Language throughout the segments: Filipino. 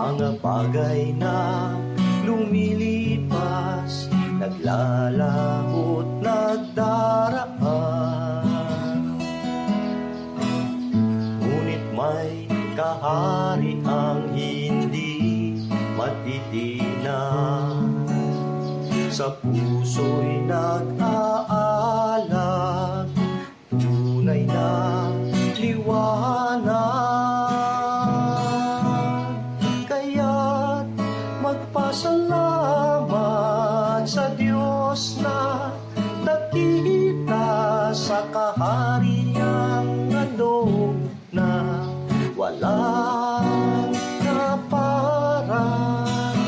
mga bagay na lumilipas, naglalaho't nagdaraan. Ngunit may kahariang hindi matitinan, sa puso'y nag-aalag, tunay na liwanag. Kaya't magpasalamat sa Diyos na nakita sa kahariang handog na walang kaparan.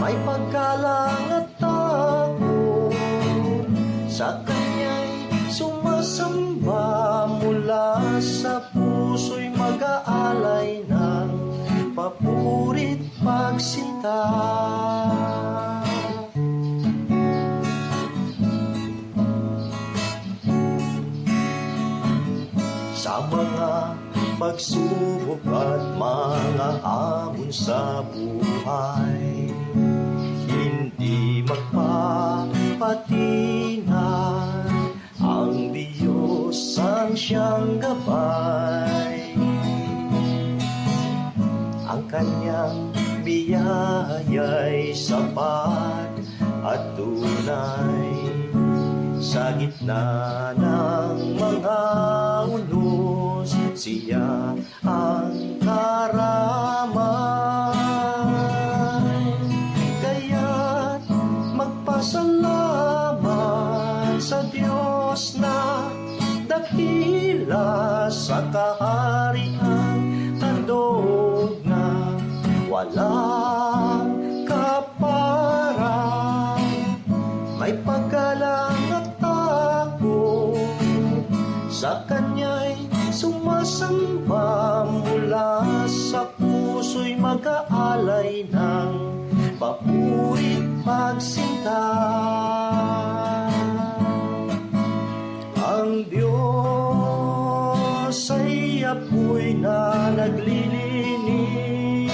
May paggalang at takot, sa Kanya'y sumasamba, mula sa puso'y mag-aalay ng papuri't pagsinta. Sa mga pagsubok at mga hamon sa buhay, hindi magpapatinag, ang Diyos ang siyang gabay. Ang Kanyang biyaya'y sapat at tunay, sa gitna ng mga unos, siya ang karamay. Kaya't magpasalamat sa Diyos na dakila sa kahariang handog na walang kaparan. May paggalang at takot, sa Kanya'y sumasamba, mula sa puso'y mag-aalay ng papuri't pagsinta. Ang Diyos ay apoy na naglilinis,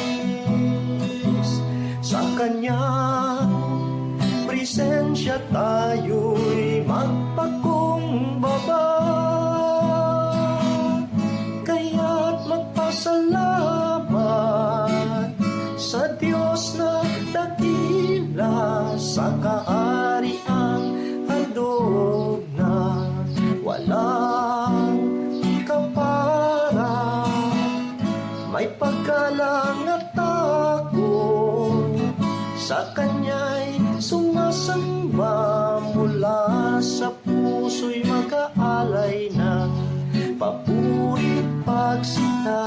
sa Kanyang presensya tayo'y magpakumbaba. Kaya't magpasalamat sa Diyos na dakila sa kahariang handog na walang kaparan. May paggalang at takot, sa Kanya'y sumasamba, mula sa puso'y mag-aalay ng papuri't pagsinta.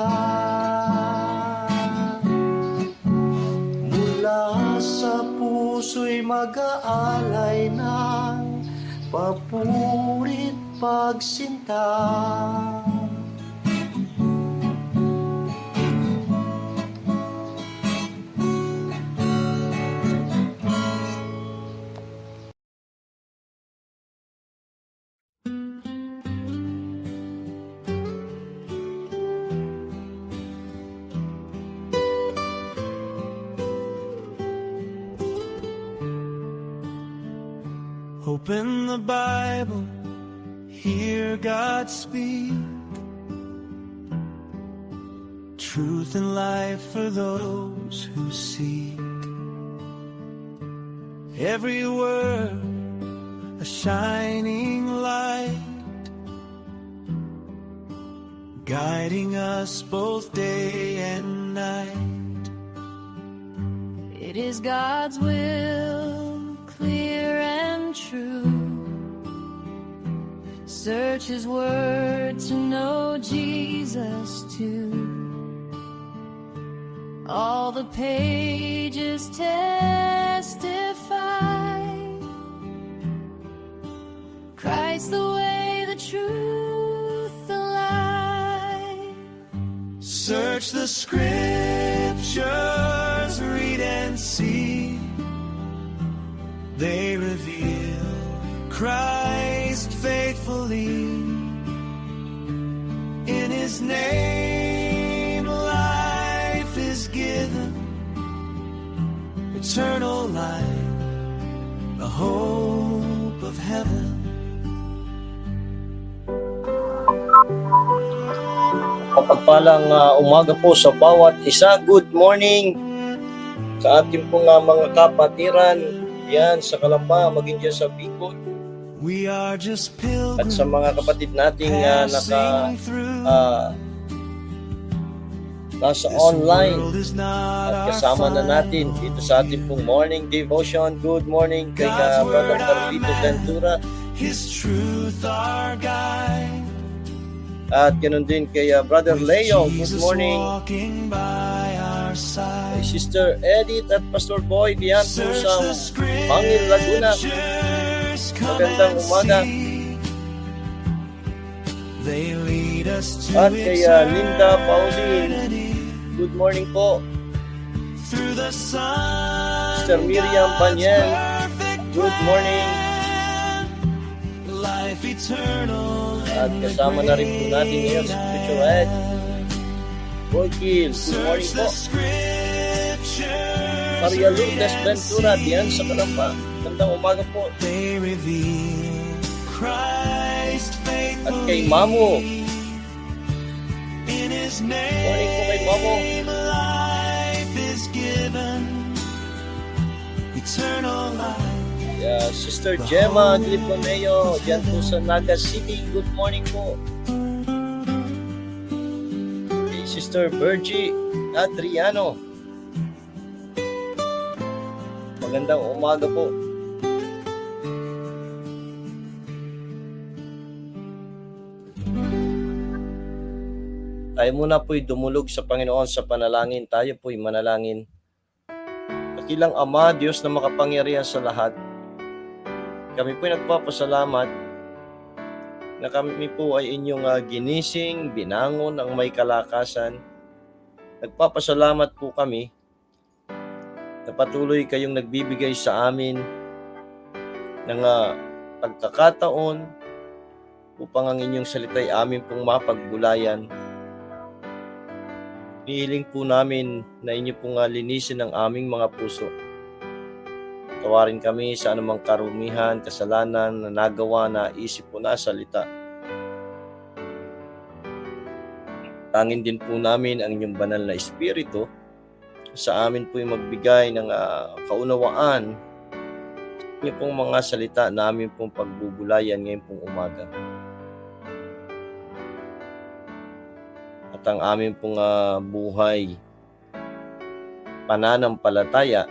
Mula sa puso'y mag-aalay ng papuri't pagsinta. Open the Bible, hear God speak. Truth and life for those who seek. Every word a shining light, guiding us both day and night. It is God's will, clear and true. Search His word to know Jesus too. All the pages testify, Christ the way, the truth, the life. Search the scriptures, read and see. They reveal Christ faithfully. In His name life is given, eternal life, the hope of heaven. Mapagpalang umaga po sa bawat isa. Good morning sa ating pong mga kapatiran yan sa Kalamba, maging dyan sa Bicol, We are just at sa mga pilgrims kapatid nating passing through. nasa This online world is not at our kasama na natin final dito sa ating pong morning devotion. Good morning kay God's Brother word Carlito our Ventura, His truth our guide. at ganoon din kay Brother With Leo. Good Jesus morning walking by our kay side. Sister Edith at Pastor Boy diyan po Search sa the Bangil, Laguna. scriptures, come Magandang and umaga. see. They lead us to At kay Linda Pauline, eternity. good morning po. Through the sun, Sister Miriam God's Banyan, perfect good morning. plan. Life eternal At in the kasama na rin po natin ngayon great si I Spiritual Head, Am. Boy Kill, good morning Search po. the scriptures, Maria read Lourdes and Ventura diyan sa see. Kalamba. Magandang umaga po. They reveal Christ At faithfully. kay Mamo, In His morning po kay Mamo. name, life is given, eternal life. Sister Gemma Gliponeo diyan po sa Naga City, good morning po. Kay Sister Virgie Adriano, magandang umaga po. Tayo muna po'y dumulog sa Panginoon sa panalangin. Tayo po'y manalangin. Dakilang Ama, Diyos na makapangyarihan sa lahat, kami po'y nagpapasalamat na kami po ay inyong ginising, binangon ang may kalakasan. Nagpapasalamat po kami na patuloy kayong nagbibigay sa amin ng pagkakataon upang ang inyong salita'y amin pong mapagbulayan. Hihiling po namin na inyo pong linisin ang aming mga puso. Tawarin kami sa anumang karumihan, kasalanan na nagawa na isip po na salita. Tangin din po namin ang inyong banal na espiritu sa amin po yung magbigay ng kaunawaan sa inyo pong mga salita na amin pong pagbubulayan ngayon pong umaga. At ang amin pong buhay, pananampalataya,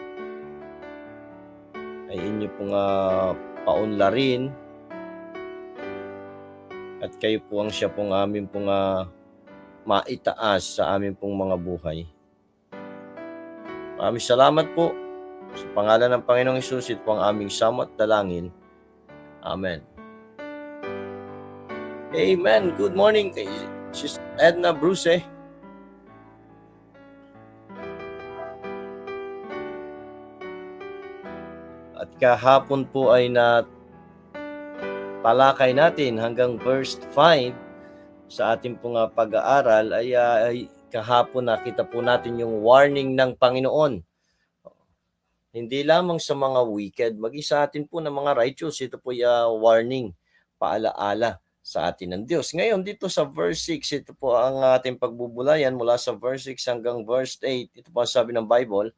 ay inyo pong paunlarin at kayo po ang siya pong amin pong maitaas sa amin pong mga buhay. Maraming salamat po. Sa pangalan ng Panginoong Hesus, ito po ang aming samot dalangin. Amen. Amen. Good morning kay Sister Edna Bruce. At kahapon po ay talakay natin hanggang verse 5 sa ating pong pag-aaral ay kahapon nakita po natin yung warning ng Panginoon. Hindi lamang sa mga wicked, maging sa atin po ng mga righteous, ito po yung warning, paalaala sa atin ng Diyos. Ngayon dito sa verse 6, ito po ang ating pagbubulayan mula sa verse 6 hanggang verse 8. Ito po ang sabi ng Bible.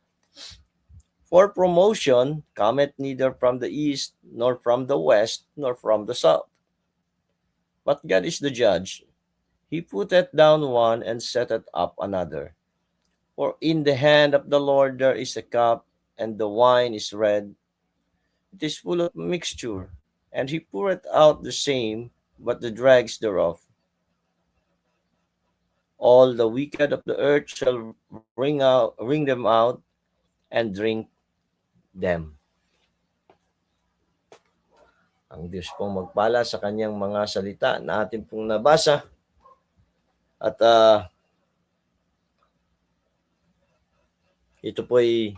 For promotion cometh neither from the east, nor from the west, nor from the south. But God is the judge. He putteth down one and setteth up another. For in the hand of the Lord there is a cup, and the wine is red. It is full of mixture, and he poureth out the same, but the dregs thereof. All the wicked of the earth shall wring them out, and drink them. Ang Diyos pong magpala sa kanyang mga salita na ating pong nabasa. At ito po ay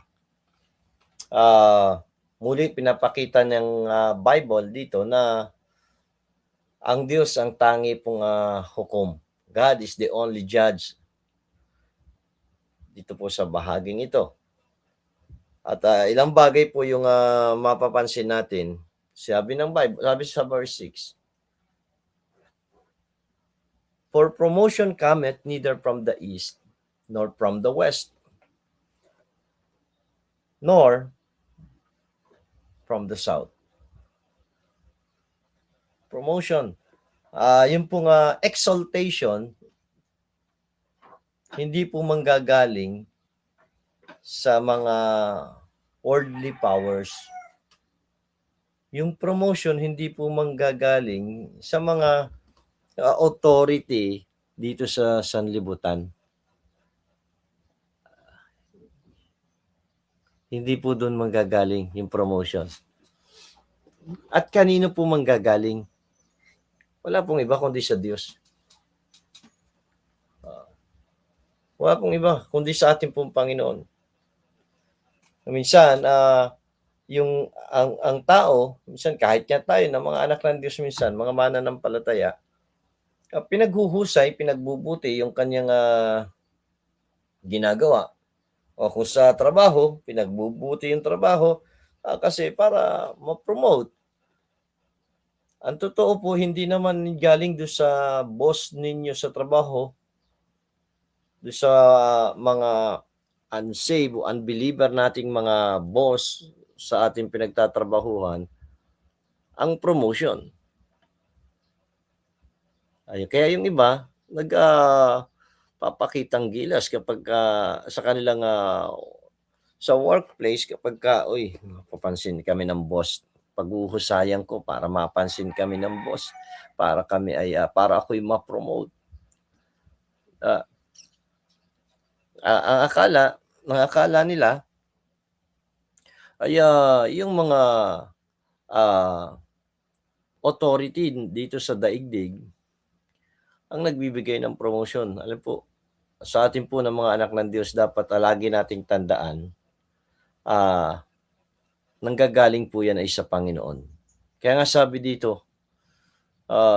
muli pinapakita ng Bible dito na ang Diyos ang tangi pong hukom. God is the only judge dito po sa bahaging ito. At ilang bagay po yung mapapansin natin. Sabi ng Bible, sabi sa verse 6, "For promotion cometh neither from the east, nor from the west, nor from the south." Promotion. Yung pong exaltation, hindi po manggagaling sa mga worldly powers. Yung promotion, hindi po manggagaling sa mga authority dito sa sanlibutan. Hindi po doon manggagaling yung promotion. At kanino po manggagaling? Wala pong iba kundi sa Diyos. Wala pong iba kundi sa ating pong Panginoon. Minsan, yung ang tao, minsan kahit nga tayo na mga anak ng Diyos minsan, mga mananampalataya, pinaghuhusay, pinagbubuti yung kanyang ginagawa. O kung sa trabaho, pinagbubuti yung trabaho kasi para ma-promote. Ang totoo po, hindi naman galing doon sa boss ninyo sa trabaho, doon sa mga unsaved o unbeliever nating mga boss sa ating pinagtatrabahuhan, ang promotion. Kaya yung iba, papakitang gilas kapag sa kanilang sa workplace kapag papansin kami ng boss. Paghuhusayan ko para mapansin kami ng boss, para kami ay para ako'y ma-promote. Ang akala nila ay yung mga authority dito sa daigdig ang nagbibigay ng promotion. Alam po, sa atin po ng mga anak ng Diyos, dapat lagi nating tandaan, nanggagaling po yan ay sa Panginoon. Kaya nga sabi dito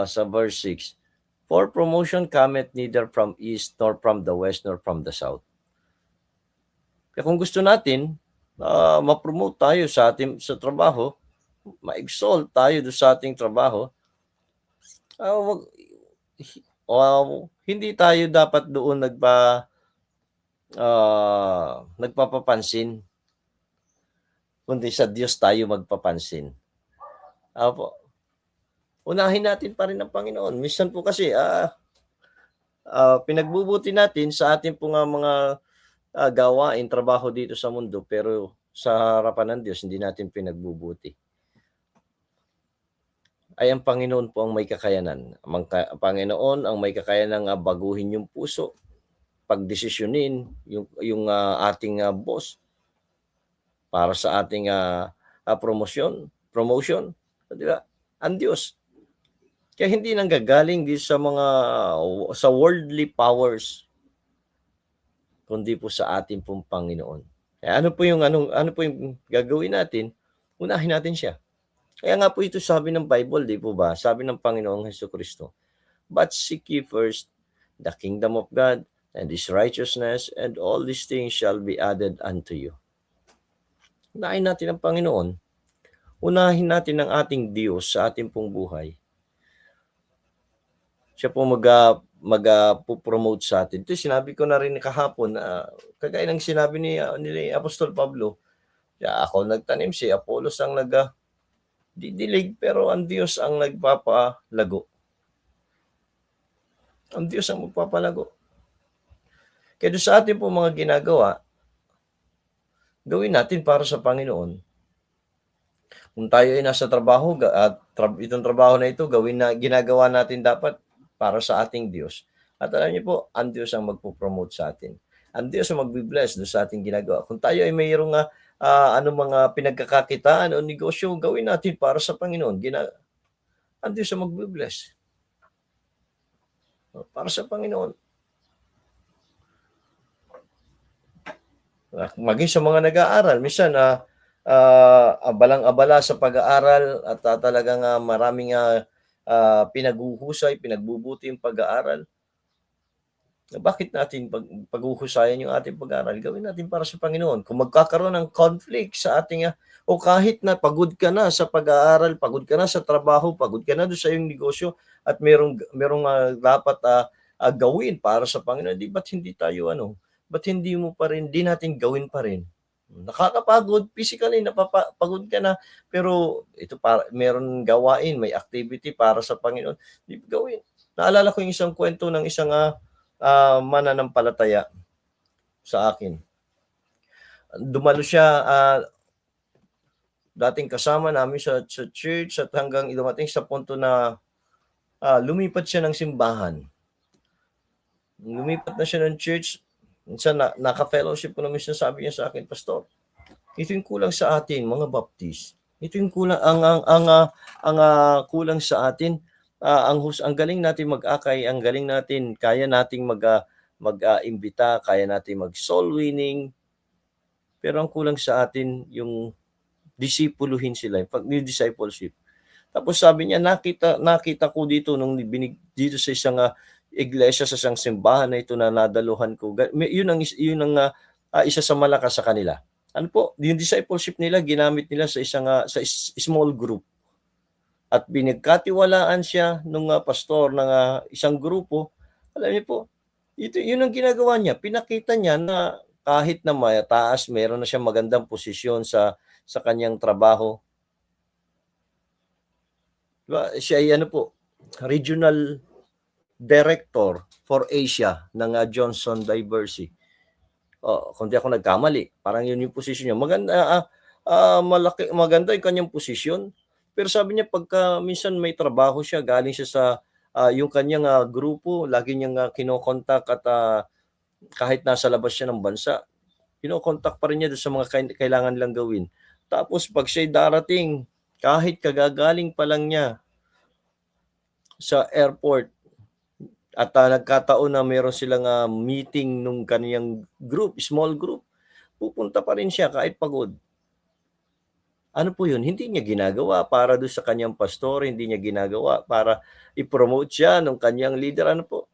sa verse 6, "For promotion cometh neither from east, nor from the west, nor from the south." Kaya kung gusto natin, ma-promote tayo sa trabaho, ma-exalt tayo sa ating trabaho, hindi tayo dapat doon nagpapapansin, kundi sa Diyos tayo magpapansin. Unahin natin pa rin ang Panginoon. Minsan po kasi, pinagbubuti natin sa ating po mga gawain, trabaho dito sa mundo, pero sa harapan ng Diyos, hindi natin pinagbubuti. Ay ang Panginoon po ang may kakayanan. Ang Panginoon ang may kakayanan baguhin yung puso, pagdesisyonin yung ating boss para sa ating promotion, di ba? Ang Diyos. Kaya hindi nanggagaling din sa worldly powers, kundi po sa ating pong Panginoon. Kaya ano po yung gagawin natin? Unahin natin siya. Kaya nga po ito sabi ng Bible, di po ba? Sabi ng Panginoong Hesukristo, "But seek ye first the kingdom of God and His righteousness, and all these things shall be added unto you." Unahin natin ang Panginoon. Unahin natin ang ating Diyos sa ating pong buhay. Siya po mag-promote sa atin. Ito sinabi ko na rin kahapon, kagaya ng sinabi ni Apostol Pablo, ako nagtanim, si Apollos ang didilig, pero ang Diyos ang nagpapalago. Ang Diyos ang magpapalago. Kaya doon sa atin po mga ginagawa, gawin natin para sa Panginoon. Kung tayo ay nasa trabaho, at itong trabaho na ito, ginagawa natin dapat para sa ating Diyos. At alam niyo po, ang Diyos ang magpo-promote sa atin. Ang Diyos ang magbi-bless doon sa ating ginagawa. Kung tayo ay mayroong mga pinagkakakitaan o negosyo, gawin natin para sa Panginoon. Ang Diyos ang magbi-bless. Para sa Panginoon. Maging sa mga nag-aaral, minsan abalang-abala sa pag-aaral at talagang maraming pinaghuhusay, pinagbubuti yung pag-aaral. Bakit natin paghuhusayan yung ating pag-aaral? Gawin natin para sa Panginoon. Kung magkakaroon ng conflict sa ating o kahit na pagod ka na sa pag-aaral, pagod ka na sa trabaho, pagod ka na doon sa iyong negosyo at merong dapat gawin para sa Panginoon, ba't hindi tayo ba't hindi mo pa rin, di natin gawin pa rin? Nakakapagod, physically napapagod ka na, pero ito meron gawain, may activity para sa Panginoon, di gawin. Naalala ko yung isang kwento ng isang mananampalataya sa akin. Dumalo siya, dating kasama namin sa church at hanggang dumating sa punto na lumipat siya ng simbahan. Lumipat na siya ng church. Minsan naka-fellowship ko na minsan, sabi niya sa akin, Pastor, ito yung kulang sa atin, mga Baptist. Ito yung kulang, ang kulang sa atin. Ang galing natin mag-akay, ang galing natin, kaya nating mag-imbita, kaya natin mag-soul winning. Pero ang kulang sa atin, yung disipuluhin sila, yung discipleship. Tapos sabi niya, nakita ko dito dito sa isang iglesia, sa isang simbahan na ito na nadaluhan ko. Yun ang isa sa malakas sa kanila. Ano po, yung discipleship nila ginamit nila sa isang sa small group. At binigkatiwalaan siya nung pastor ng isang grupo. Alam niyo po, yun ang ginagawa niya. Pinakita niya na kahit na mataas, meron na siyang magandang posisyon sa kanyang trabaho. Diba? Siya ay regional director for Asia ng Johnson Diversey. Kung di ako nagkamali, parang yun yung posisyon niya. Maganda yung kanyang posisyon. Pero sabi niya, pagka minsan may trabaho siya, galing siya sa yung kanyang grupo, lagi niyang kinokontak at kahit nasa labas siya ng bansa, kinokontak pa rin niya doon sa mga kailangan lang gawin. Tapos pag siya'y darating, kahit kagagaling pa lang niya sa airport at nagkataon na meron silang meeting nung kaniyang group, small group, pupunta pa rin siya kahit pagod. Ano po yun? Hindi niya ginagawa para doon sa kanyang pastor, hindi niya ginagawa para i-promote siya ng kanyang leader. Ano po?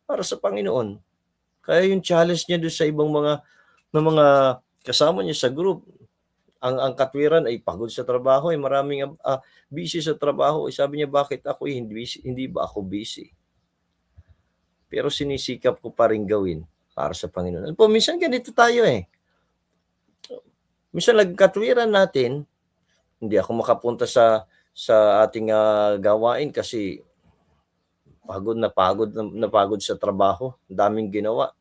Para sa Panginoon. Kaya yung challenge niya doon sa ibang mga kasama niya sa group, ang katwiran ay pagod sa trabaho, maraming busy sa trabaho. Sabi niya, bakit ako hindi ba ako busy? Pero sinisikap ko pa rin gawin para sa Panginoon. Ano po, minsan ganito tayo Minsan nagkatwiran natin, hindi ako makapunta sa ating gawain kasi pagod sa trabaho, daming ginawa.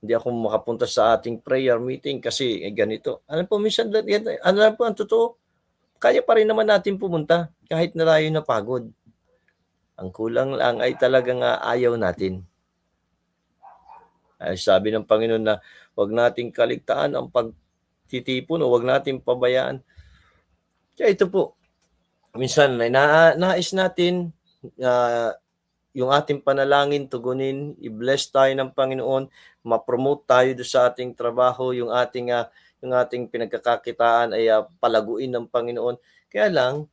Hindi ako makapunta sa ating prayer meeting kasi ganito. Ano po, minsan ano po ang totoo? Kaya pa rin naman natin pumunta kahit na tayo napagod. Ang kulang lang ay talagang ayaw natin. Ay sabi ng Panginoon na huwag nating kaligtaan ang pagtitipon o huwag nating pabayaan. Kaya ito po, minsan nais natin yung ating panalangin tugunin, i-bless tayo ng Panginoon, ma-promote tayo do sa ating trabaho, yung ating pinagkakakitaan ay palaguin ng Panginoon. Kaya lang,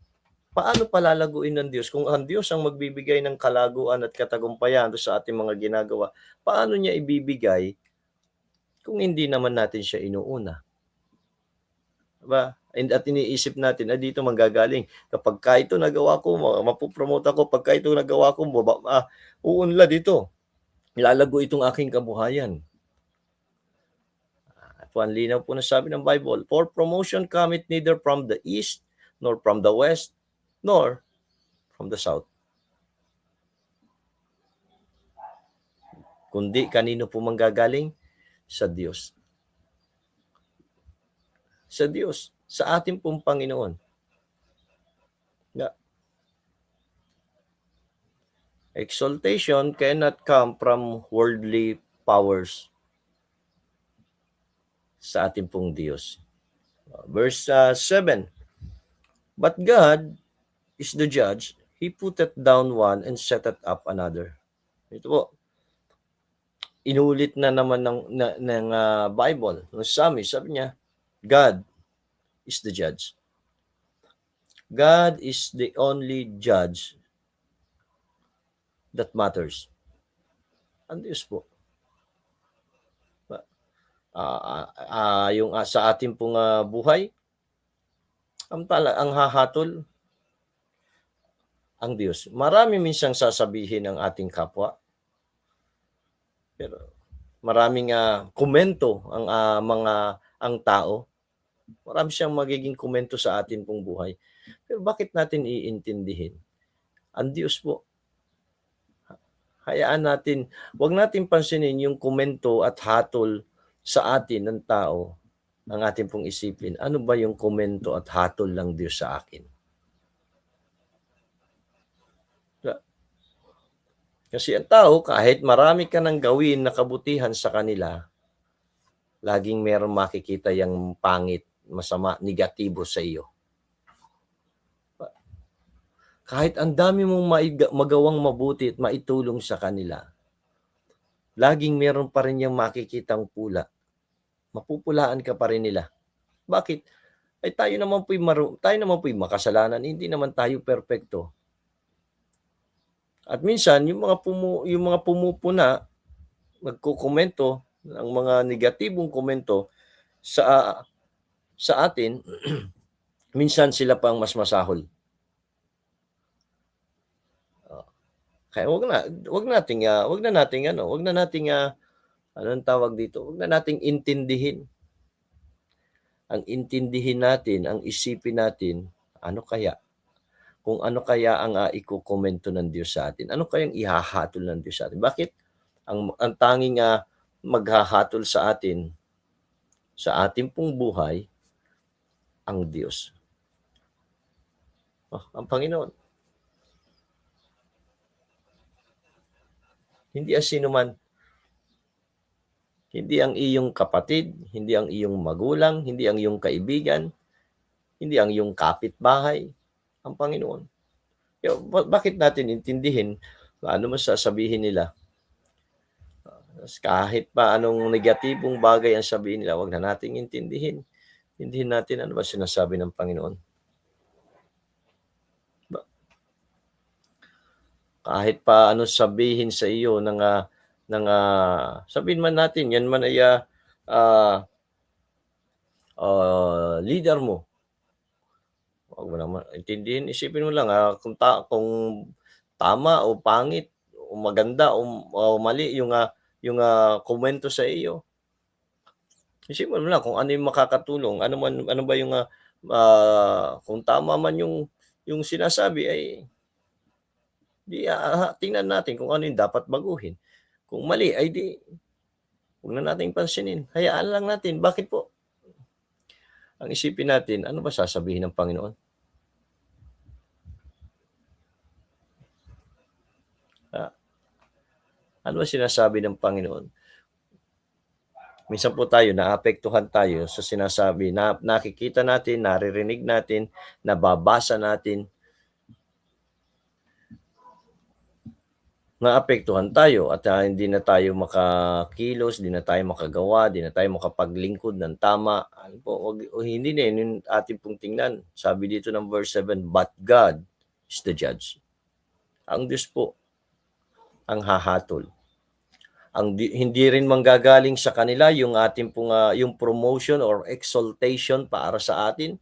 paano palalaguin ng Diyos? Kung ang Diyos ang magbibigay ng kalaguan at katagumpayan sa ating mga ginagawa, paano niya ibibigay kung hindi naman natin siya inuuna? Diba? At iniisip natin, dito manggagaling. Kapag ito nagawa ko, mapupromote ako. Pagka ito nagawa ko, uunlad ito. Lalago itong aking kabuhayan. Ang linaw po na sabi ng Bible, for promotion cometh neither from the east, nor from the west, nor from the south. Kundi kanino po manggagaling? Sa Diyos. Sa Diyos. Sa ating pong Panginoon. Exaltation cannot come from worldly powers sa ating pong Diyos. Verse 7. But God is the judge. He putteth down one and setteth up another. Ito po. Inulit na naman ng Bible. Sabi niya, God is the judge. God is the only judge that matters. Ang Diyos po. Yung sa ating pong buhay, ang hahatol, ang Diyos. Marami minsang sasabihin ng ating kapwa, pero maraming komento ang tao. Marami siyang magiging komento sa atin pong buhay. Pero bakit natin iintindihin? Ang Diyos po. Hayaan natin, wag natin pansinin yung komento at hatol sa atin ng tao. Ang ating pong isipin, ano ba yung komento at hatol ng Diyos sa akin? Kasi ang tao, kahit marami ka nang gawin na kabutihan sa kanila, laging meron makikita yung pangit, masama, negatibo sa iyo. Kahit ang dami mong magawang mabuti at maitulong sa kanila, laging meron pa rin yung makikitang pula. Mapupulaan ka pa rin nila. Bakit? Ay tayo naman po'y makasalanan, hindi naman tayo perpekto. At minsan yung mga pumupuna, nagkokomento ng mga negatibong komento sa atin, minsan sila pang mas masahol. Kaya wag na nating anong tawag dito? Wag na nating intindihin. Ang intindihin natin, ang isipin natin, ano kaya? Kung ano kaya ang ikokomento ng Diyos sa atin? Ano kayang ihahatol ng Diyos sa atin? Bakit? Ang tanging maghahatol sa atin, sa ating pong buhay, ang Diyos. Ang Panginoon. Hindi sino man. Hindi ang iyong kapatid, hindi ang iyong magulang, hindi ang iyong kaibigan, hindi ang iyong kapitbahay, ang Panginoon. Bakit natin intindihin ano man sasabihin nila? Kahit pa anong negatibong bagay ang sabihin nila, wag na nating intindihin. Intindihin natin ano ba sinasabi ng Panginoon. Kahit pa ano sabihin sa iyo ng sabihin man natin, yan man ay leader mo. Huwag mo naman intindihin, isipin mo lang kung tama o pangit o maganda o mali yung komento sa iyo. Isipin mo lang kung ano yung makakatulong, ano ba yung kung tama man yung sinasabi ay tingnan natin kung ano yung dapat baguhin. Kung mali ay huwag na nating pansinin. Hayaan lang natin. Bakit po? Ang isipin natin, ano ba sasabihin ng Panginoon? Ano ba sinasabi ng Panginoon? Minsan po tayo, naapektuhan tayo sa sinasabi, nakikita natin, naririnig natin, nababasa natin, naapektuhan tayo at hindi na tayo makakilos, hindi na tayo makagawa, hindi na tayo makapaglingkod ng tama. Hindi na yun ating pong tingnan. Sabi dito ng verse 7, but God is the judge. Ang Diyos po ang hahatol. Hindi rin manggagaling sa kanila yung ating pong yung promotion or exaltation para sa atin,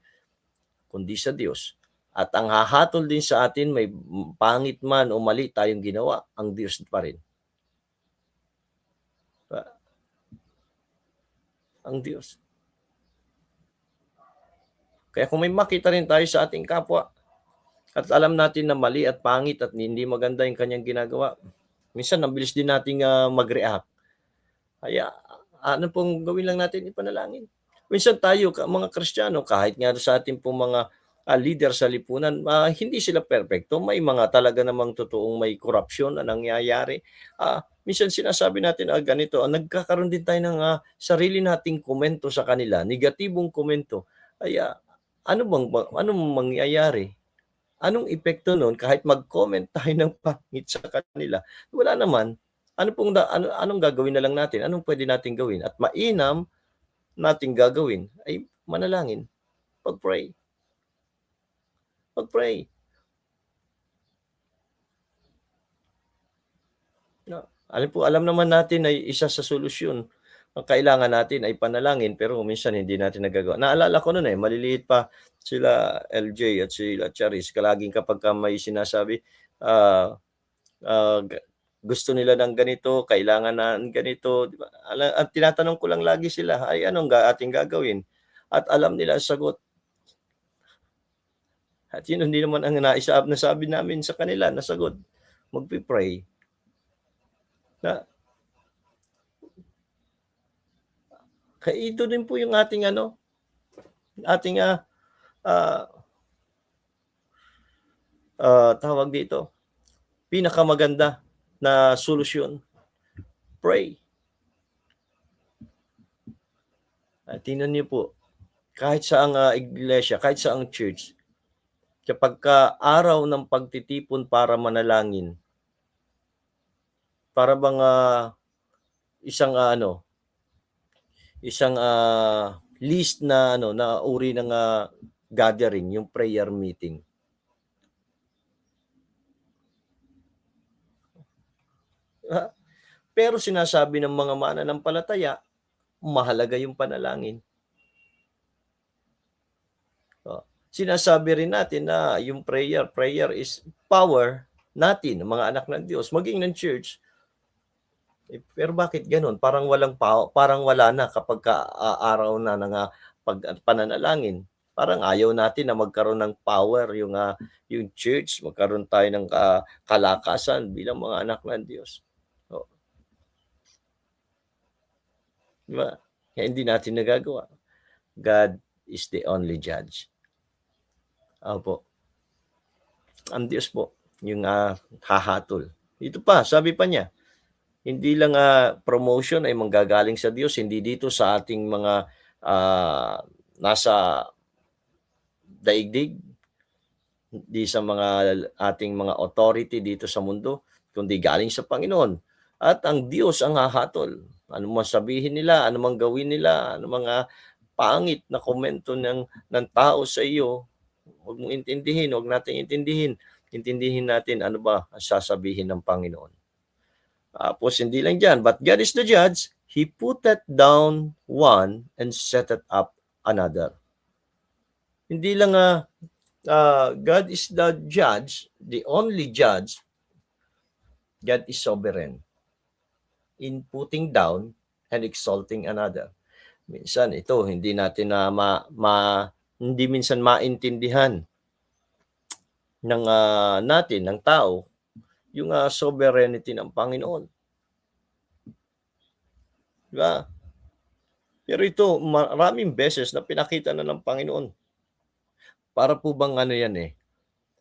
kundi sa Diyos. At ang hahatol din sa atin, may pangit man o mali tayong ginawa, ang Diyos pa rin. Ang Diyos. Kaya kung may makita rin tayo sa ating kapwa, at alam natin na mali at pangit at hindi maganda yung kanyang ginagawa, minsan ang bilis din nating mag-react. Kaya ano pong gawin lang natin, ipanalangin. Minsan tayo, mga Kristiyano, kahit nga sa ating pong mga leader sa lipunan, hindi sila perfecto. May mga talaga namang totoong may korupsyon na nangyayari. Minsan sinasabi natin, ganito, nagkakaroon din tayo ng sarili nating komento sa kanila, negatibong komento. Ay, anong mangyayari? Anong epekto nun kahit mag-comment tayo ng pangit sa kanila? Wala naman. Anong gagawin na lang natin? Anong pwede natin gawin? At mainam nating gagawin ay manalangin. Pag-pray. Pag-pray. No, alam naman natin ay isa sa solusyon ang kailangan natin ay panalangin pero minsan hindi natin nagagawa. Naalala ko no'n, maliliit pa sila LJ at sila Charis laging kapagka may sinasabi, ah, ga gusto nila ng ganito, kailangan ng ganito, 'di ba? Ang tinatanong ko lang lagi sila ay anong ating gagawin? At alam nila ang sagot. At yun hindi naman ang nasabi namin sa kanila na sagot, magpe-pray na ito din po yung ating ating, ah, tawag dito, pinakamaganda na solusyon, pray. At tingnan niyo po, kahit saang, iglesia, kahit saang church, kapagka araw ng pagtitipon para manalangin, para bang, isang, isang, list na na uri ng, gathering, yung prayer meeting. Pero sinasabi ng mga mananampalataya, mahalaga yung panalangin. Sinasabi rin natin na yung prayer is power natin, ng mga anak ng Diyos, maging ng church. Pero bakit gano'n? Parang parang wala na kapagka araw na ng, pananalangin. Parang ayaw natin na magkaroon ng power yung church, magkaroon tayo ng kalakasan bilang mga anak ng Diyos. Oh, 'di ba? Kaya hindi natin nagagawa. God is the only judge. Opo. Ang Diyos po yung, hahatol. Ito pa, sabi pa niya, hindi lang, promotion ay manggagaling sa Diyos, hindi dito sa ating mga, nasa daigdig, hindi sa mga ating mga authority dito sa mundo, kundi galing sa Panginoon. At ang Diyos ang hahatol. Ano man sabihin nila, ano man gawin nila, ano mga pangit na komento ng tao sa iyo, huwag mong intindihin, huwag nating intindihin. Intindihin natin ano ba ang sasabihin ng Panginoon. Tapos hindi lang diyan, but God is the judge. He put that down one and set it up another. Hindi lang God is the judge, the only judge. God is sovereign in putting down and exalting another. Minsan ito hindi natin na hindi minsan maintindihan ng natin, ng tao, yung sovereignty ng Panginoon. Di ba? Pero ito, maraming beses na pinakita na ng Panginoon. Para po bang yan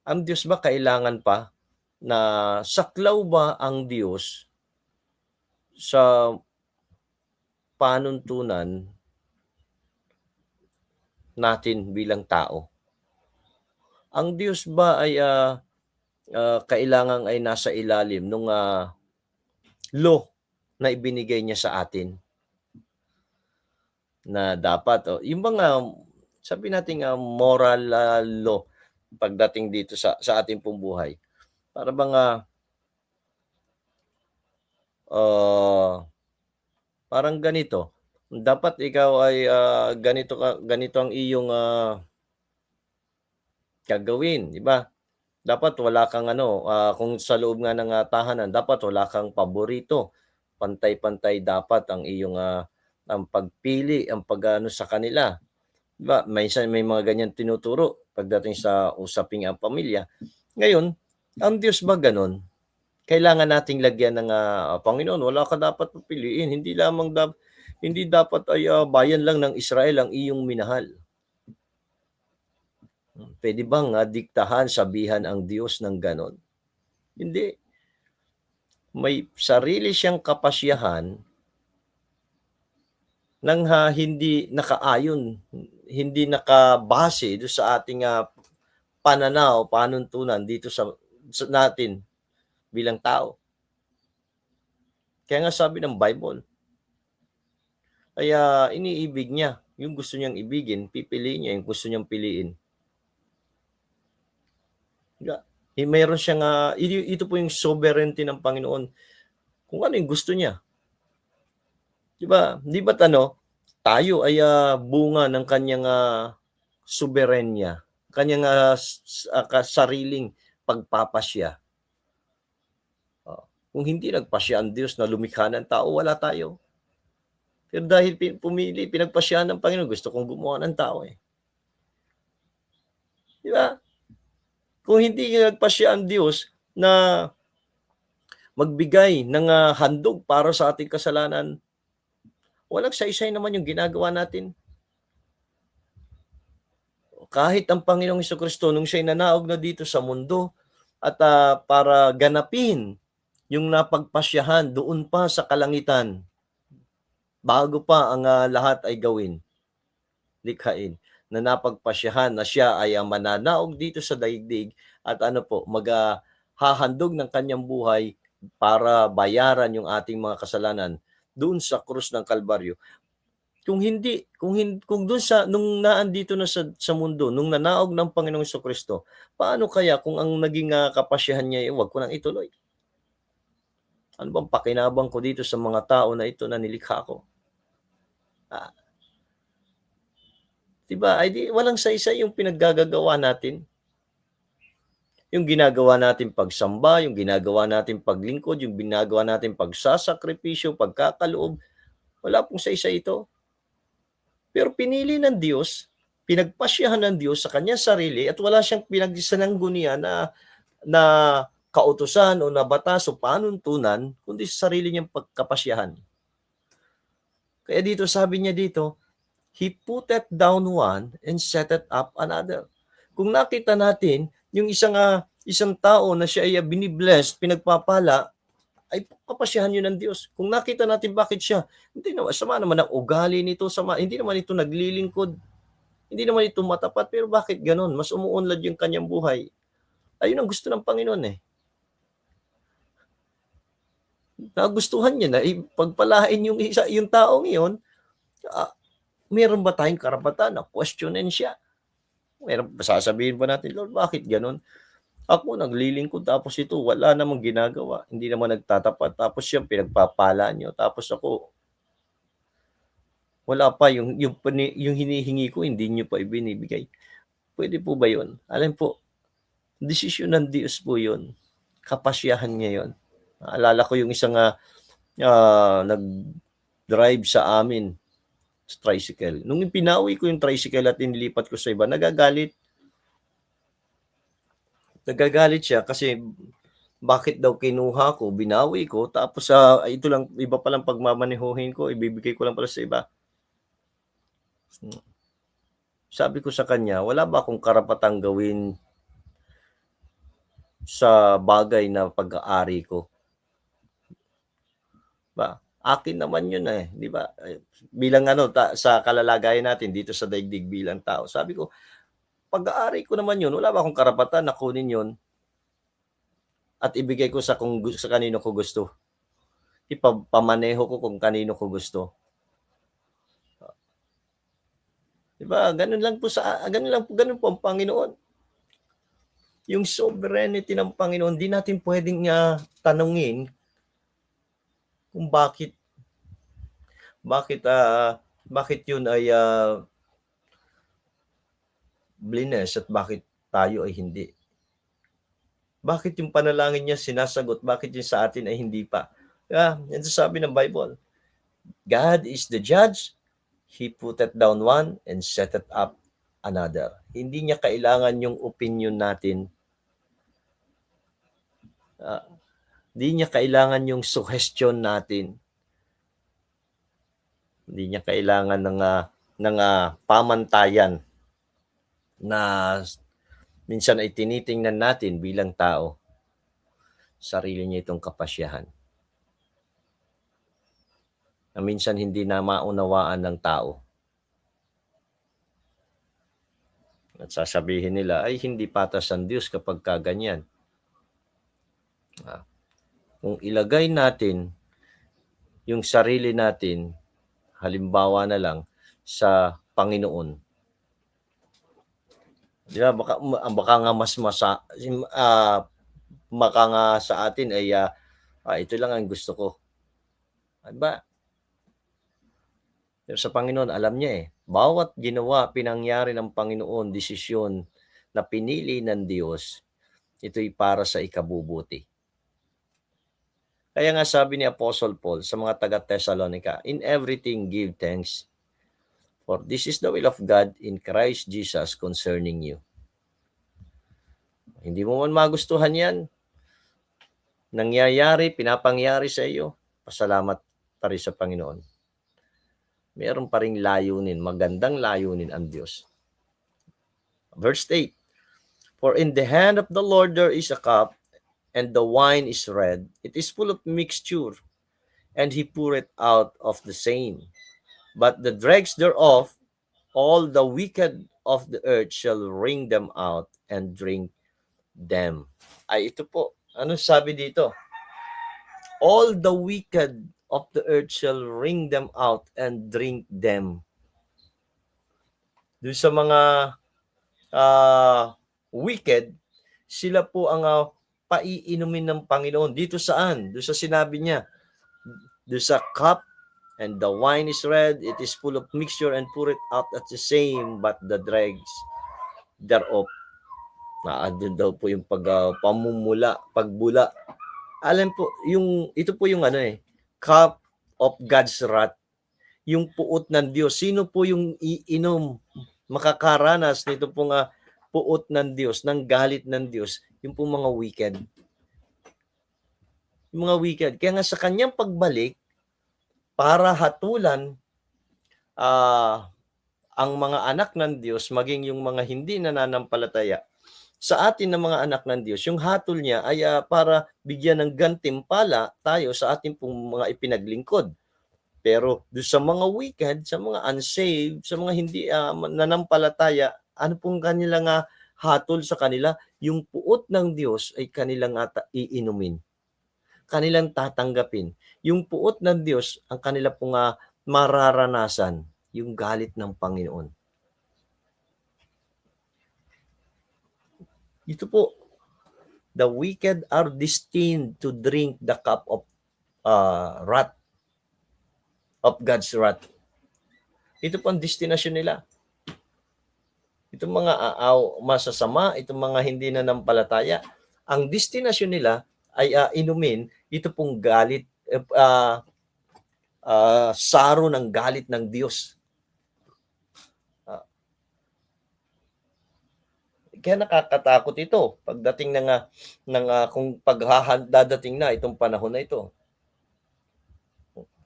ang Diyos ba kailangan pa na saklaw ba ang Diyos sa panuntunan natin bilang tao? Ang Diyos ba ay kailangan ay nasa ilalim nung law na ibinigay niya sa atin? Na dapat yung mga sabi nating moral law pagdating dito sa ating pong buhay. Para bang parang ganito, dapat ikaw ay ganito ang iyong gagawin, di ba? Dapat wala kang kung sa loob nga ng tahanan, dapat wala kang paborito. Pantay-pantay dapat ang iyong ang pagpili, ang sa kanila. Di ba? Minsan may mga ganyan tinuturo pagdating sa usaping ang pamilya. Ngayon, ang Diyos ba ganon? Kailangan nating lagyan ng Panginoon, wala ka dapat pipiliin. Hindi dapat ay bayan lang ng Israel ang iyong minahal. Pwede bang diktahan, sabihan ang Diyos ng ganon? Hindi. May sarili siyang kapasyahan nang hindi nakaayon, hindi nakabase do sa ating pananaw, panuntunan dito sa natin bilang tao. Kaya nga sabi ng Bible, kaya iniibig niya yung gusto niyang ibigin, pipiliin niya yung gusto niyang piliin. Mayroon siyang ito po yung sovereignty ng Panginoon. kung ano yung gusto niya. Di ba? Di ba't tayo ay bunga ng kanyang soberenya, kanyang sariling pagpapasya. Kung hindi nagpasya ang Diyos na lumikha ng tao, wala tayo. Pero dahil pinagpasyahan ng Panginoon, gusto kong gumawa ng tao eh. Di ba? Kung hindi nagpasya ang Diyos na magbigay ng handog para sa ating kasalanan, walang saysay naman yung ginagawa natin. Kahit ang Panginoong Jesucristo, nung siya'y nanaog na dito sa mundo at para ganapin yung napagpasyahan doon pa sa kalangitan, bago pa ang lahat ay gawin, likhain, na napagpasyahan na siya ay mananaog dito sa daigdig at maghahandog ng kanyang buhay para bayaran yung ating mga kasalanan doon sa krus ng Kalbaryo. Kung doon nung naandito na sa mundo, nung nanaog ng Panginoong Jesucristo, paano kaya kung ang naging kapasyahan niya ay wag ko nang ituloy? Ano bang pakinabang ko dito sa mga tao na ito na nilikha ko? Diba? Ay walang saysay yung pinaggagawa natin. Yung ginagawa natin pagsamba, yung ginagawa natin paglingkod, yung ginagawa natin pagsasakripisyo, pagkakaloob, wala pong saysay ito. Pero pinili ng Diyos, pinagpasyahan ng Diyos sa kanyang sarili at wala siyang pinagsananggunian na kautusan o na batas o panuntunan, kundi sa sarili niyang pagkapasyahan. Kaya dito, sabi niya dito, He puteth down one and setteth up another. Kung nakita natin, yung isang tao na siya ay binibless, pinagpapala, ay kapasyahan yun ng Diyos. Kung nakita natin bakit siya, hindi naman, sama naman ang ugali nito, hindi naman ito naglilingkod, hindi naman ito matapat, pero bakit ganon? Mas umuunlad yung kanyang buhay. Ayun ang gusto ng Panginoon eh. Nagustuhan niya na pagpalain yung taong iyon, meron ba tayong karapatan na questionin siya? Sasabihin ba natin, Lord, bakit ganon? Ako naglilingkod tapos ito wala namang ginagawa, hindi naman nagtatapat, tapos siya pinagpapala niyo, tapos ako wala pa yung hinihingi ko hindi niyo pa ibinibigay. Pwede po ba 'yon? Alam po, desisyon ng Diyos po 'yon. Kapasyahan niya 'yon. Naalala ko yung isang nag-drive sa amin sa tricycle. Nung pinawi ko yung tricycle at inilipat ko sa iba, nagagalit siya kasi bakit daw kinuha ko, binawi ko, tapos ito lang, iba palang pagmamanehuhin ko, ibibigay ko lang pala sa iba. Sabi ko sa kanya, wala ba akong karapatang gawin sa bagay na pag-aari ko? Ba? Akin naman yun eh, di ba? Bilang sa kalalagayan natin dito sa daigdig bilang tao. Sabi ko, pag-aari ko naman yun, wala ba akong karapatan na kunin yun at ibigay ko sa kanino ko gusto. Ipapamaneho ko kung kanino ko gusto. Diba? Ganun po ang Panginoon. Yung sovereignty ng Panginoon, di natin pwedeng tanungin kung bakit yun ay blines at bakit tayo ay hindi. Bakit yung panalangin niya sinasagot, bakit yung sa atin ay hindi pa? Yan sabi ng Bible. God is the judge, He puteth down one and setteth up another. Hindi niya kailangan yung opinion natin. Hindi niya kailangan yung suggestion natin. Hindi niya kailangan ng pamantayan na minsan ay tinitingnan natin bilang tao. Sarili niya itong kapasyahan. Na minsan hindi na maunawaan ng tao. At sasabihin nila, ay hindi patas ang Diyos kapag kaganyan. Kung ilagay natin yung sarili natin, halimbawa na lang, sa Panginoon. Diba, baka nga mas baka nga sa atin ay Ito lang ang gusto ko. Diba? Pero sa Panginoon, alam niya bawat ginawa, pinangyari ng Panginoon, desisyon na pinili ng Diyos, ito'y para sa ikabubuti. Kaya nga sabi ni Apostle Paul sa mga taga-Thessalonica, in everything give thanks, for this is the will of God in Christ Jesus concerning you. Hindi mo man magustuhan yan, nangyayari, pinapangyari sa iyo, pasalamat pa rin sa Panginoon. Meron pa ring layunin, magandang layunin ang Diyos. Verse 8, for in the hand of the Lord there is a cup, and the wine is red, it is full of mixture, and he poureth out of the same. But the dregs thereof, all the wicked of the earth shall wring them out and drink them. Ito po. Ano sabi dito? All the wicked of the earth shall wring them out and drink them. Doon sa mga wicked, sila po ang paiinumin ng Panginoon. Dito saan? Doon sa sinabi niya. Doon sa cup, and the wine is red, it is full of mixture, and pour it out at the same, but the dregs thereof. Doon daw po yung pamumula, pagbula. Alam po, ito po yung cup of God's wrath. Yung puot ng Diyos. Sino po yung iinom, makakaranas nito pong puot ng Diyos, ng galit ng Diyos? Yung po mga wicked. Yung mga wicked. Kaya nga sa kanyang pagbalik, para hatulan ang mga anak ng Diyos, maging yung mga hindi nananampalataya, sa atin na mga anak ng Diyos, yung hatol niya ay para bigyan ng gantimpala tayo sa ating pong mga ipinaglingkod. Pero doon sa mga wicked, sa mga unsaved, sa mga hindi nanampalataya, ano pong kanilang hatol sa kanila? Yung puot ng Diyos ay kanilang iinumin. Kanilang tatanggapin. Yung puot ng Diyos, ang kanila pong mararanasan, yung galit ng Panginoon. Ito po, the wicked are destined to drink the cup of wrath, of God's wrath. Ito po ang destinasyon nila. Itong mga masasama, itong mga hindi nanampalataya, ang destinasyon nila ay inumin ito pong galit, saro ng galit ng Diyos. Kaya nakakatakot ito pagdating kung dadating na itong panahon na ito.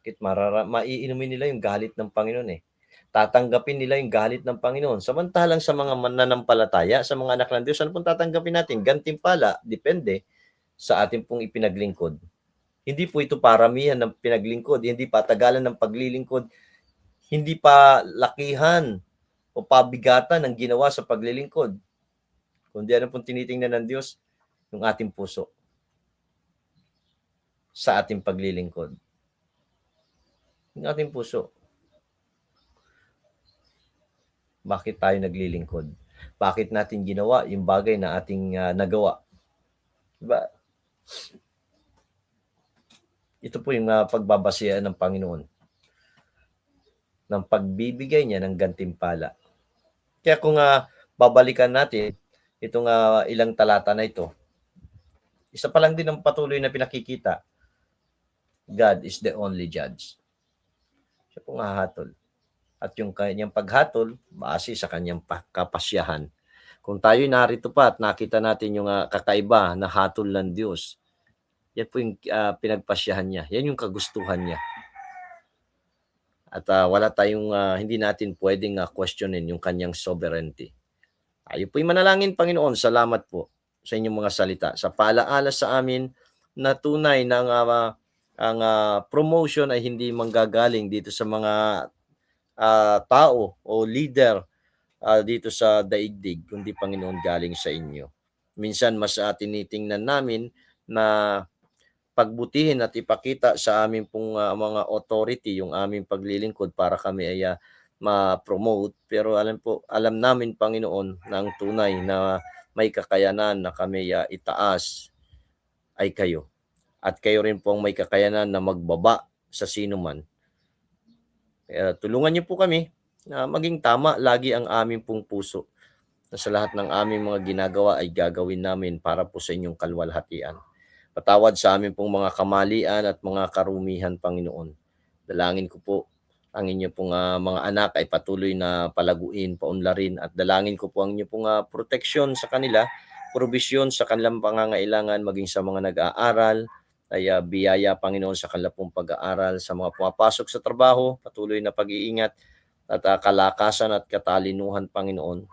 Maiinumin nila yung galit ng Panginoon Tatanggapin nila yung galit ng Panginoon. Samantalang sa mga mananampalataya, sa mga anak ng Diyos, ano pong tatanggapin natin? Gantimpala, depende sa ating pong ipinaglingkod. Hindi po ito paramihan ng pinaglingkod, hindi patagalan ng paglilingkod, hindi pa lakihan o pabigatan ng ginawa sa paglilingkod. Kundi ano pong tinitingnan ng Diyos? Yung ating puso sa ating paglilingkod. Yung ating puso. Bakit tayo naglilingkod? Bakit natin ginawa yung bagay na ating nagawa? Diba? Ito po yung pagbabasihan ng Panginoon. Ng pagbibigay niya ng gantimpala. Kaya kung babalikan natin itong ilang talata na ito, isa pa lang din ang patuloy na pinakikita. God is the only judge. Siya pong hahatol. At yung kanyang paghatol, base sa kanyang kapasyahan. Kung tayo narito pa at nakita natin yung kakaiba na hatol ng Diyos, yan po yung pinagpasyahan niya. Yan yung kagustuhan niya. At wala tayong, hindi natin pwedeng questionin yung kanyang sovereignty. Ayun po yung manalangin, Panginoon. Salamat po sa inyong mga salita. Sa paalaala sa amin na tunay na ang promotion ay hindi manggagaling dito sa mga tao o leader dito sa daigdig, kundi Panginoon galing sa inyo. Minsan mas tinitingnan namin na pagbutihin at ipakita sa amin pong mga authority yung aming paglilingkod para kami ay ma-promote, pero alam namin, Panginoon, na ang tunay na may kakayanan na kami itaas ay kayo. at kayo rin po ang may kakayanan na magbaba sa sino man. Kaya tulungan niyo po kami na maging tama lagi ang aming pong puso, na sa lahat ng aming mga ginagawa ay gagawin namin para po sa inyong kalwalhatian. Patawad sa amin pong mga kamalian at mga karumihan, Panginoon. Dalangin ko po ang inyo pong mga anak ay patuloy na palaguin, paunlarin, at dalangin ko po ang inyo pong proteksyon sa kanila, provision sa kanilang pangangailangan, maging sa mga nag-aaral, ay biyaya, Panginoon, sa kanila pong pag-aaral, sa mga pumapasok sa trabaho, patuloy na pag-iingat at kalakasan at katalinuhan, Panginoon.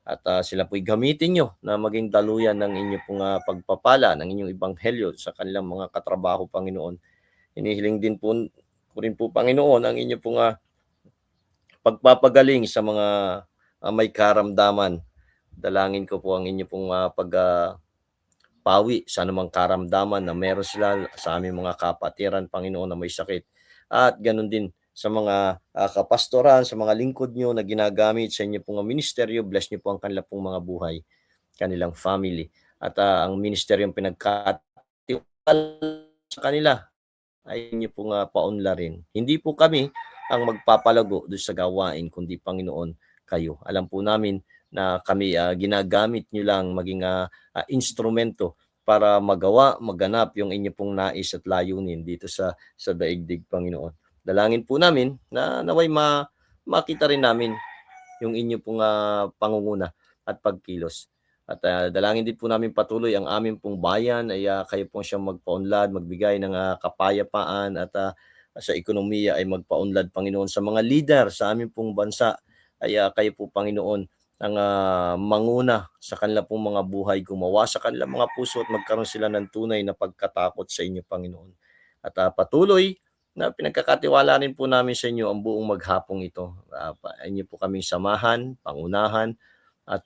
At sila po'y gamitin nyo na maging daluyan ng inyong pong pagpapala, ng inyong ebanghelyo sa kanilang mga katrabaho, Panginoon. Hinihiling din po rin po, Panginoon, ang inyong pong pagpapagaling sa mga may karamdaman. Dalangin ko po ang inyong pong pawi sa anumang karamdaman na meron sila sa aming mga kapatiran, Panginoon, na may sakit. At ganun din sa mga kapastoran, sa mga lingkod nyo na ginagamit sa inyo pong ministeryo. Bless nyo po ang kanila pong mga buhay, kanilang family. At ang ministeryo pinagkatiwala sa kanila ay inyo pong paunlarin. Hindi po kami ang magpapalago doon sa gawain, kundi Panginoon kayo. Alam po namin na kami ginagamit nyo lang maging instrumento para maganap yung inyo pong nais at layunin dito sa daigdig, Panginoon. Dalangin po namin na naway makita rin namin yung inyo pong pangunguna at pagkilos. At dalangin din po namin patuloy ang aming pong bayan ay kayo pong siyang magpaunlad, magbigay ng kapayapaan at sa ekonomiya ay magpaunlad, Panginoon. Sa mga leader sa aming pong bansa ay kayo po, Panginoon, ang manguna sa kanila pong mga buhay, gumawa sa kanila mga puso at magkaroon sila ng tunay na pagkatakot sa inyo, Panginoon. At patuloy na pinagkakatiwala rin po namin sa inyo ang buong maghapong ito. Inyo po kaming samahan, pangunahan, at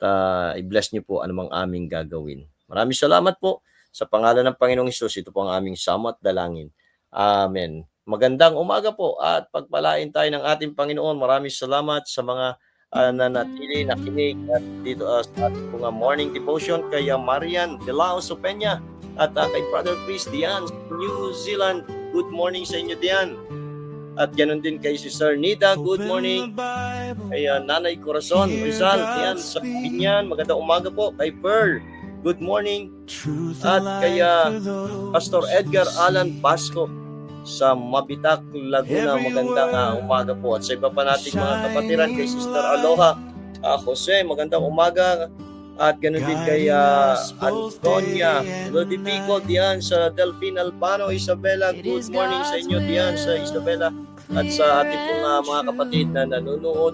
i-bless niyo po anumang aming gagawin. Maraming salamat po sa pangalan ng Panginoong Hesus. Ito po ang aming samot dalangin. Amen. Magandang umaga po at pagpalain tayo ng ating Panginoon. Maraming salamat sa mga nanatili, nakinig at dito sa ating mga morning devotion kay Marian de la Osopena at kay Brother Chris Dian, New Zealand. Good morning sa inyo, Dian. At ganoon din kay Sister Nita, good morning. Kay Nanay Corazon Rizal, yan sa Pinyan, magandang umaga po. Kay Pearl, good morning. At kay Pastor Edgar Alan Pasco sa Mabitak, Laguna, magandang umaga po. At sa iba pa nating mga kapatiran, kay Sister Aloha Jose, magandang umaga. At ganoon din kay Antonia Lodipico diyan sa Delphine Albano, Isabela, good morning sa inyo diyan sa Isabela. At sa ating pong mga kapatid na nanonood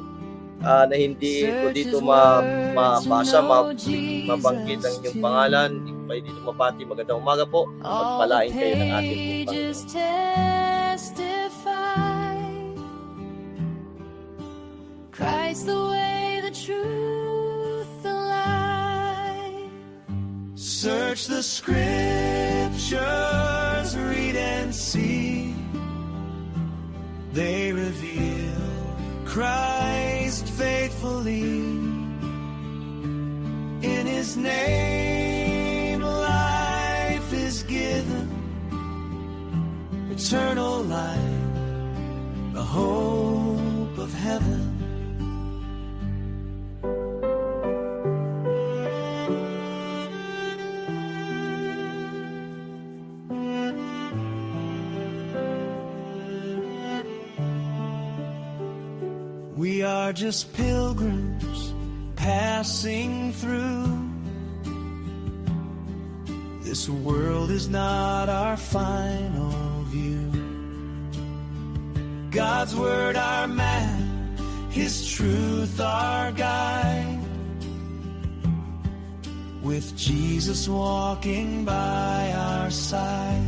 na hindi ko dito mabasa, mabanggit ang inyong pangalan, hindi ko kayo dito mabati, magandang umaga po. Pagpalain kayo ng ating pong Panginoon. Christ the way, the truth, the light. Search the scriptures, read and see. They reveal Christ faithfully. In His name life is given, eternal life, the hope of heaven. We are just pilgrims passing through. This world is not our final view. God's word our map, His truth our guide. With Jesus walking by our side.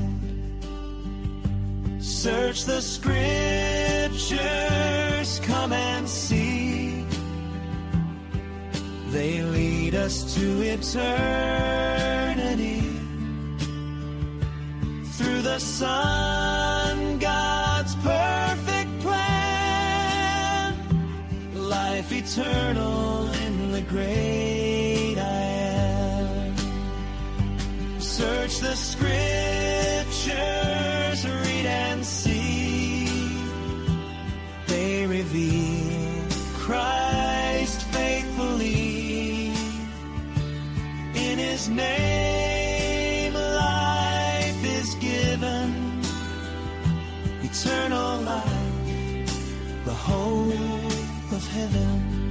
Search the scriptures, come and see. They lead us to eternity. Through the Son, God's perfect plan. Life eternal in the great I am. Search the scriptures. reveal Christ faithfully. In His name life is given, eternal life, the hope of heaven.